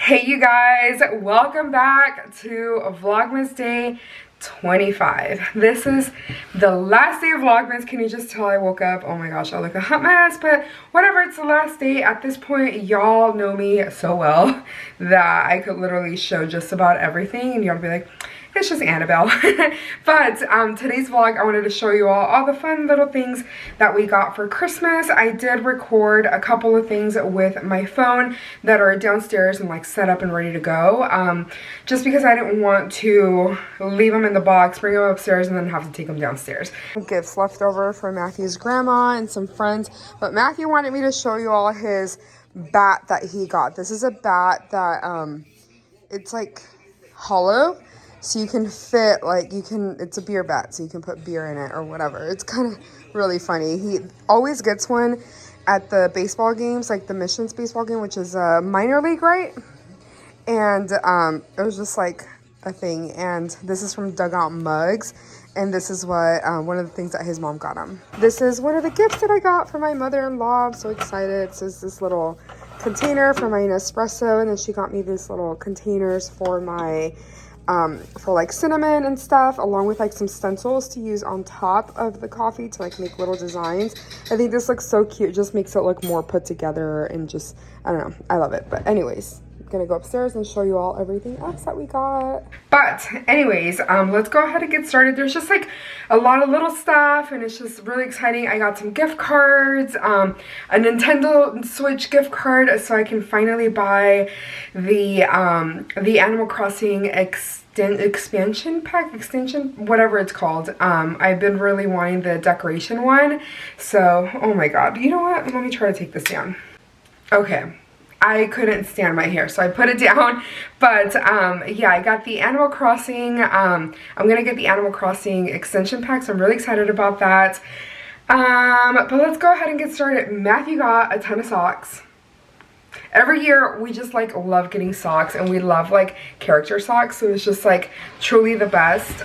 Hey you guys, welcome back to Vlogmas Day 25. This is the last day of Vlogmas. Can you just tell I woke up? Oh my gosh, I look a hot mess, but whatever, it's the last day. At this point, y'all know me so well that I could literally show just about everything and y'all be like, it's just Anabel. But today's vlog, I wanted to show you all the fun little things that we got for Christmas. I did record a couple of things with my phone that are downstairs and like set up and ready to go. Just because I didn't want to leave them in the box, bring them upstairs, and then have to take them downstairs. Gifts left over for Matthew's grandma and some friends. But Matthew wanted me to show you all his bat that he got. This is a bat that it's like hollow. So you can fit, like, it's a beer bat, so you can put beer in it or whatever. It's kind of really funny. He always gets one at the baseball games, like the Missions baseball game, which is a minor league, right? And it was just like a thing. And this is from Dugout Mugs. And this is what, one of the things that his mom got him. This is one of the gifts that I got for my mother-in-law. I'm so excited. So it's this little container for my Nespresso. And then she got me these little containers for my... for like cinnamon and stuff, along with like some stencils to use on top of the coffee to like make little designs. I think this looks so cute. It just makes it look more put together and just, I don't know, I love it. But anyways, I'm gonna go upstairs and show you all everything else that we got. But anyways, let's go ahead and get started. There's just like a lot of little stuff and it's just really exciting. I got some gift cards, a Nintendo Switch gift card so I can finally buy the Animal Crossing expansion pack, whatever it's called. I've been really wanting the decoration one. So, oh my god. You know what? Let me try to take this down. Okay. I couldn't stand my hair, so I put it down. But yeah, I got the Animal Crossing. I'm gonna get the Animal Crossing extension pack, so I'm really excited about that. But let's go ahead and get started. Matthew got a ton of socks. Every year we just like love getting socks, and we love like character socks, so it's just like truly the best.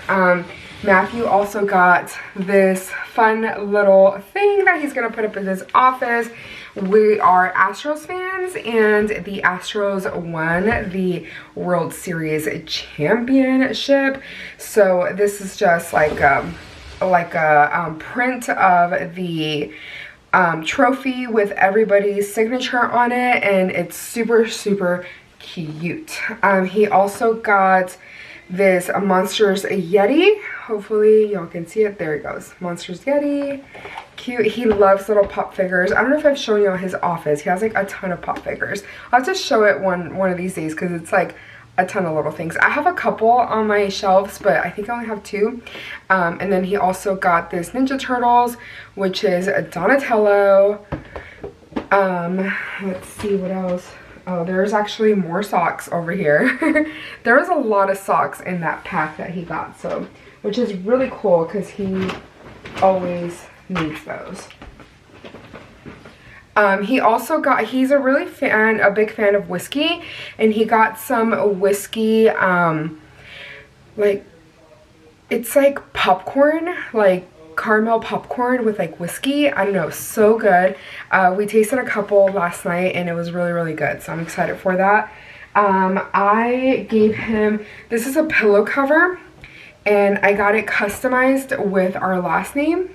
Matthew also got this fun little thing that he's gonna put up in his office. We are Astros fans, and the Astros won the World Series championship. So this is just like a print of the trophy with everybody's signature on it, and it's super cute. He also got this Monsters Yeti. Hopefully y'all can see it. There it goes. Monsters Yeti. Cute. He loves little pop figures. I don't know if I've shown you his office. He has like a ton of pop figures. I'll have to show it one of these days because it's like a ton of little things. I have a couple on my shelves, but I think I only have two. And then he also got this Ninja Turtles, which is a Donatello. Let's see what else. Oh, there's actually more socks over here. There was a lot of socks in that pack that he got, so, which is really cool because he always needs those. He also got, he's a big fan of whiskey, and he got some whiskey, like, it's like popcorn, like caramel popcorn with like whiskey. I don't know, so good. We tasted a couple last night and it was really good, so I'm excited for that. I gave him, this is a pillow cover, and I got it customized with our last name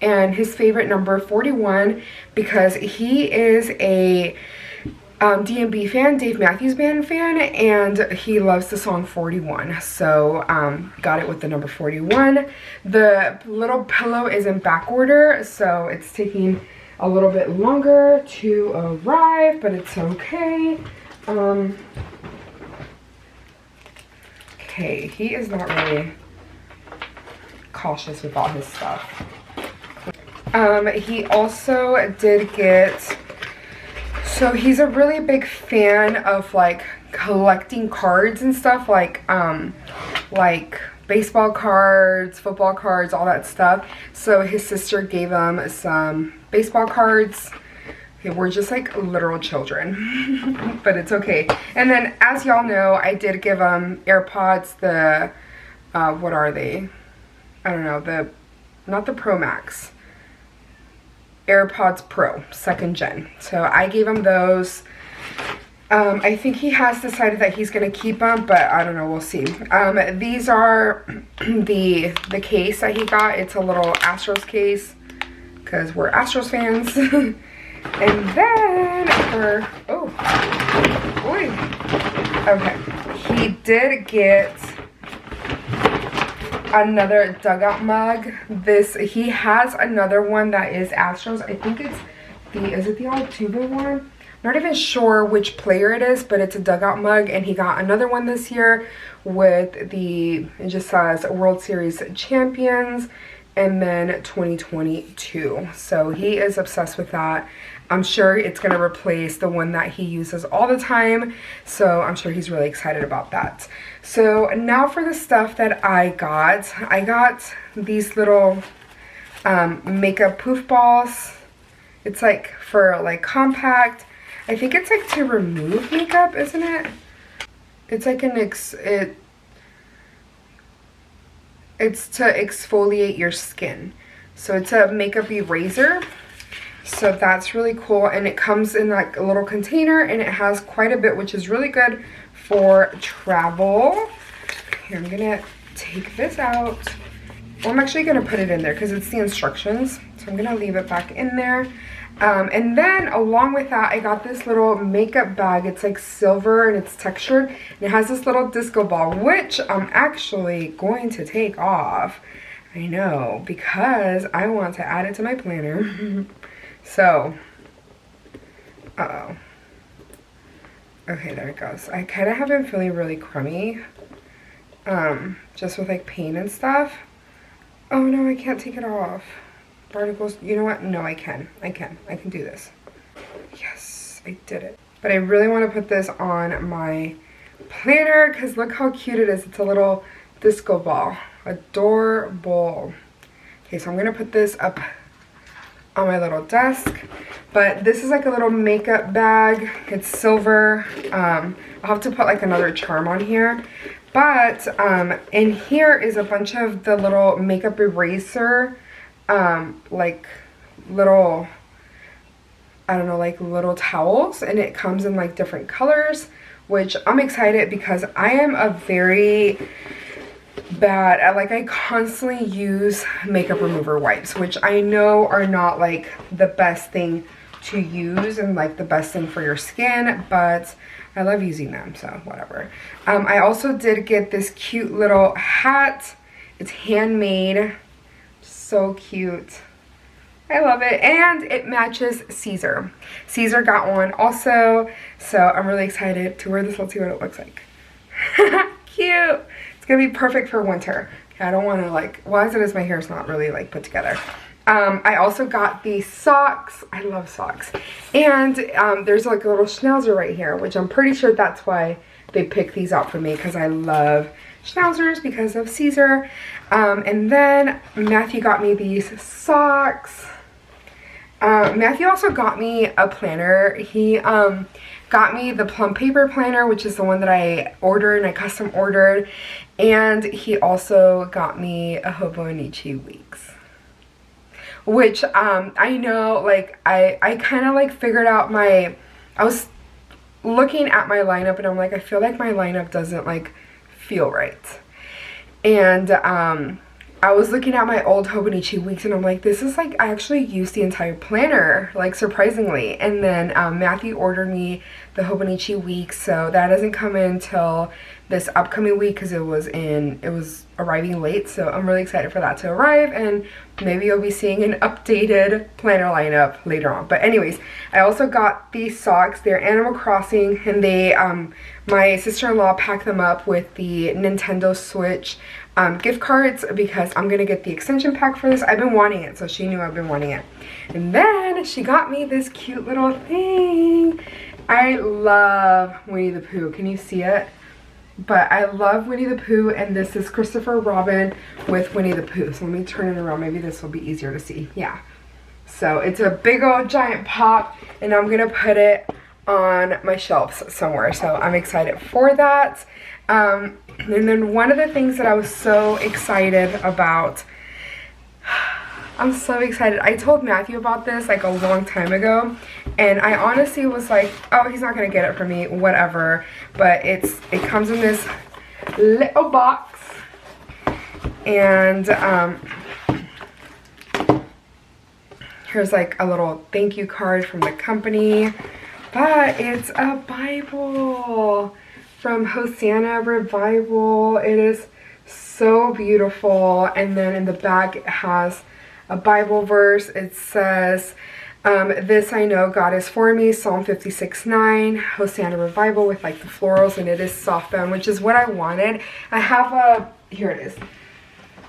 and his favorite number 41, because he is a D&B fan, Dave Matthews Band fan, and he loves the song 41. So got it with the number 41. The little pillow is in back order, so it's taking a little bit longer to arrive, but it's okay. Okay, he is not really cautious with all his stuff. He also did get, so he's a really big fan of like collecting cards and stuff, like baseball cards, football cards, all that stuff. So his sister gave him some baseball cards. We're just like literal children, but it's okay. And then, as y'all know, I did give him AirPods, the, what are they? I don't know, not the Pro Max. AirPods Pro 2nd gen. So I gave him those. I think he has decided that he's gonna keep them, but I don't know, we'll see. These are the case that he got. It's a little Astros case because we're Astros fans. And then for, oh, boy. Okay, he did get another dugout mug. He has another one that is Astros. I think it's is it the Altuve one? Not even sure which player it is, but it's a dugout mug, and he got another one this year with it just says World Series champions and then 2022. So he is obsessed with that. I'm sure it's going to replace the one that he uses all the time, so I'm sure he's really excited about that. So now for the stuff that I got these little makeup poof balls. It's like for like compact. I think it's like to remove makeup, isn't it? It's like it's to exfoliate your skin. So it's a makeup eraser. So that's really cool, and it comes in like a little container, and it has quite a bit, which is really good for travel. Here, I'm gonna take this out. Well, I'm actually gonna put it in there because it's the instructions. So I'm gonna leave it back in there. And then along with that, I got this little makeup bag. It's like silver and it's textured, and it has this little disco ball, which I'm actually going to take off. I know, because I want to add it to my planner. So, uh-oh. Okay, there it goes. I kind of have been feeling really crummy, just with like pain and stuff. Oh no, I can't take it off. Particles, you know what? No, I can do this. Yes, I did it. But I really want to put this on my planner because look how cute it is. It's a little disco ball. Adorable. Okay, so I'm gonna put this up on my little desk. But this is like a little makeup bag. It's silver. I'll have to put like another charm on here. But in here is a bunch of the little makeup eraser, like little, I don't know, like little towels, and it comes in like different colors, which I'm excited because I am a very bad at, like, I constantly use makeup remover wipes, which I know are not like the best thing to use and like the best thing for your skin, but I love using them, so whatever. I also did get this cute little hat. It's handmade. So cute. I love it, and it matches Caesar. Caesar got one also, so I'm really excited to wear this. Let's see what it looks like. Cute. It's gonna be perfect for winter. I don't want to, like, well, as it is, my hair is not really like put together. I also got these socks. I love socks. And there's like a little schnauzer right here, which I'm pretty sure that's why they picked these out for me, because I love schnauzers because of Caesar. And then Matthew got me these socks. Matthew also got me a planner. He got me the plum paper planner, which is the one that I ordered and I custom ordered. And he also got me a Hobonichi Weeks, which I know, like, I kind of like figured out I was looking at my lineup and I'm like, I feel like my lineup doesn't like feel right. And I was looking at my old Hobonichi Weeks and I'm like, this is like, I actually used the entire planner, like, surprisingly. And then Matthew ordered me the Hobonichi Weeks, so that doesn't come in till this upcoming week because it was arriving late. So I'm really excited for that to arrive, and maybe you'll be seeing an updated planner lineup later on. But anyways, I also got these socks. They're Animal Crossing, and they my sister-in-law packed them up with the Nintendo Switch gift cards because I'm gonna get the extension pack for this. I've been wanting it, so she knew I've been wanting it. And then she got me this cute little thing. I love Winnie the Pooh. Can you see it? But I love Winnie the Pooh, and this is Christopher Robin with Winnie the Pooh. So let me turn it around. Maybe this will be easier to see. Yeah. So it's a big old giant pop, and I'm gonna put it on my shelves somewhere. So I'm excited for that. And then one of the things that I was so excited about, I'm so excited. I told Matthew about this like a long time ago, And I honestly was like, oh, he's not gonna get it for me, whatever. But it comes in this little box. And here's like a little thank you card from the company. But it's a Bible from Hosanna Revival. It is so beautiful. And then in the back it has a Bible verse. It says, this I know God is for me, Psalm 56:9, Hosanna Revival, with like the florals, and it is softbound, which is what I wanted. I have a, here it is.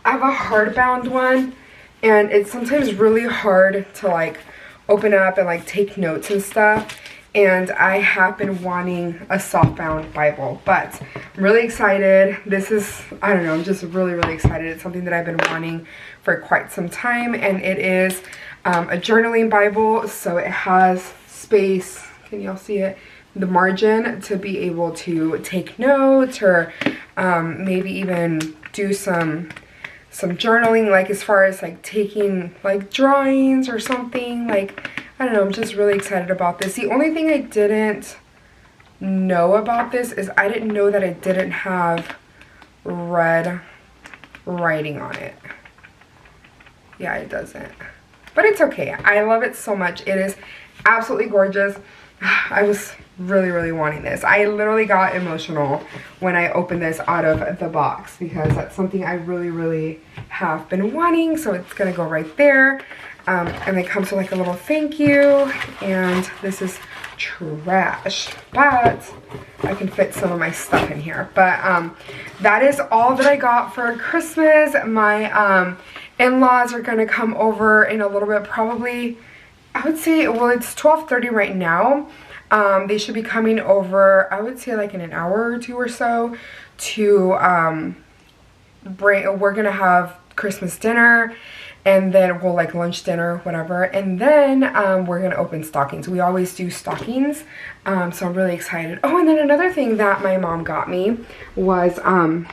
I have a hardbound one, and it's sometimes really hard to like open up and like take notes and stuff. And I have been wanting a softbound Bible, but I'm really excited. This is, I don't know, I'm just really, really excited. It's something that I've been wanting for quite some time, and it is a journaling Bible, so it has space, can y'all see it? The margin to be able to take notes, or maybe even do some journaling, like as far as like taking like drawings or something. Like, I don't know, I'm just really excited about this. The only thing I didn't know about this is I didn't know that it didn't have red writing on it. Yeah, it doesn't. But it's okay. I love it so much. It is absolutely gorgeous. I was really, really wanting this. I literally got emotional when I opened this out of the box, because that's something I really, really have been wanting. So it's going to go right there. And it comes with like a little thank you. And this is trash, but I can fit some of my stuff in here. But that is all that I got for Christmas. My in-laws are going to come over in a little bit, probably, I would say, well, it's 12:30 right now. They should be coming over, I would say, like in an hour or two or so to we're going to have Christmas dinner, and then we'll like lunch, dinner, whatever, and then we're gonna open stockings. We always do stockings, so I'm really excited. Oh, and then another thing that my mom got me was I'm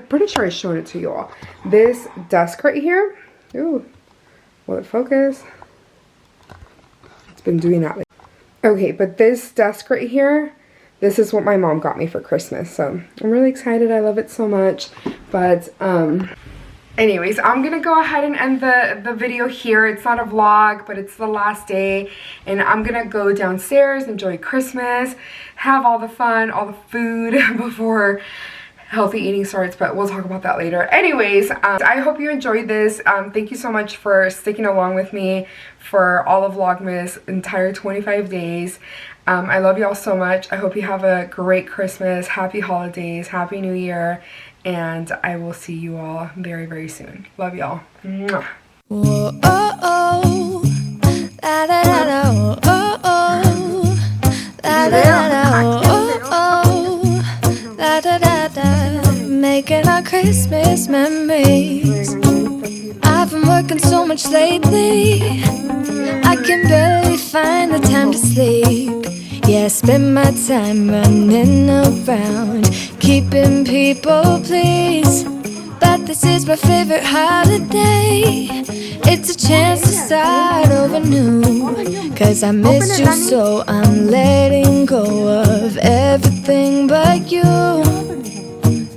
pretty sure I showed it to you all. This desk right here. Ooh, will it focus? It's been doing that. Okay, but this desk right here, this is what my mom got me for Christmas, so I'm really excited. I love it so much. But anyways, I'm gonna go ahead and end the video here. It's not a vlog, but it's the last day, and I'm gonna go downstairs, enjoy Christmas, have all the fun, all the food before healthy eating starts, but we'll talk about that later. Anyways, I hope you enjoyed this. Thank you so much for sticking along with me for all of Vlogmas entire 25 days. I love y'all so much. I hope you have a great Christmas, happy holidays, happy new year, and I will see you all very, very soon. Love y'all. Mwah. Whoa, oh, oh. La, da, da, da, oh, oh. La, da, da, da, oh, oh. La, da, da, da. Making our Christmas memories. I've been working so much lately, I can barely find the time to sleep. Yeah, I spend my time running around, keeping people pleased. But this is my favorite holiday. It's a chance to start over new, 'cause I missed you, so I'm letting go of everything but you.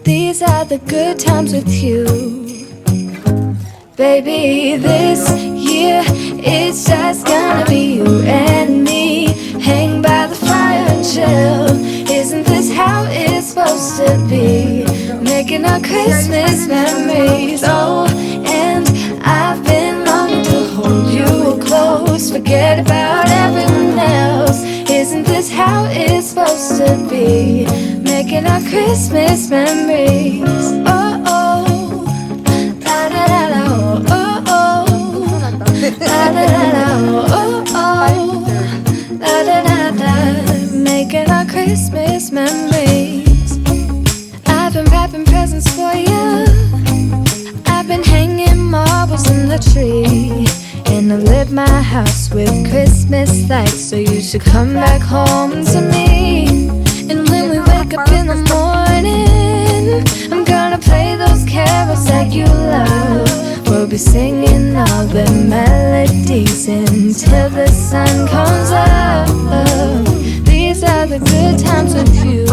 These are the good times with you. Baby, this year it's just gonna be you and me. Hang by the fire and chill. Isn't this how it's supposed to be? Making our Christmas memories. Oh, and I've been longing to hold you close. Forget about everyone else. Isn't this how it's supposed to be? Making our Christmas memories. Oh, oh. La, da, da, da, oh, oh, oh. La, da, da, da, oh, oh. La, da, da, da. Making our Christmas memories. I've been wrapping presents for you. I've been hanging marbles in the tree, and I lit my house with Christmas lights, so you should come back home to me. And when we wake up in the morning, I'm gonna play those carols that you love. We'll be singing all the melodies until the sun comes up. These are the good times with you.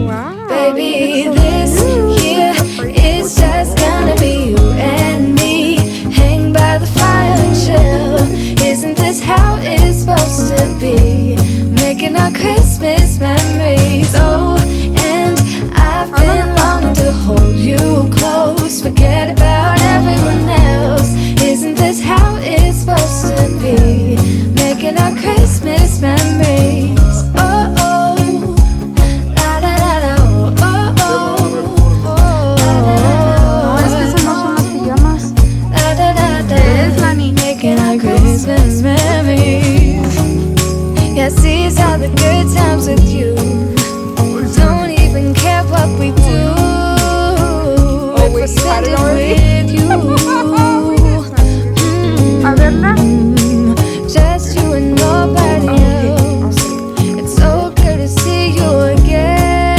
Wow. Baby, this year it's just gonna be you and me. Hang by the fire and chill. Isn't this how it's supposed to be? Making our Christmas memories. Oh, and I've been longing to hold you close. Forget about everyone else. Isn't this how it's supposed to be? Making our Christmas memories. Oh, oh, la da da da, oh, oh, oh, oh, No, es que eso no son las pijamas. la da da da. Es, Lani? Making our Christmas memories. Yes, these are the good times with you. Don't even care what we do. If we're standing with you. A verla. Just you and nobody else. It's so good to see you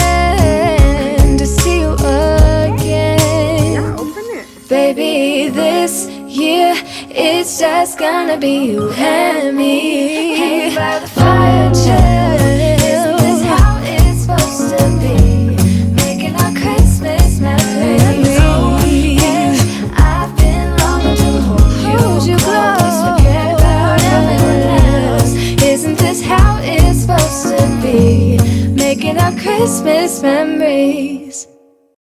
again. To see you again. Yeah, open it. Baby, this year it's just gonna be you and me. Hang by the fire chill. Isn't this how it's supposed to be? Making our Christmas memories. Oh, yeah, I've been longing to hold you close. Forget about everyone else. Isn't this how it's supposed to be? Making our Christmas memories.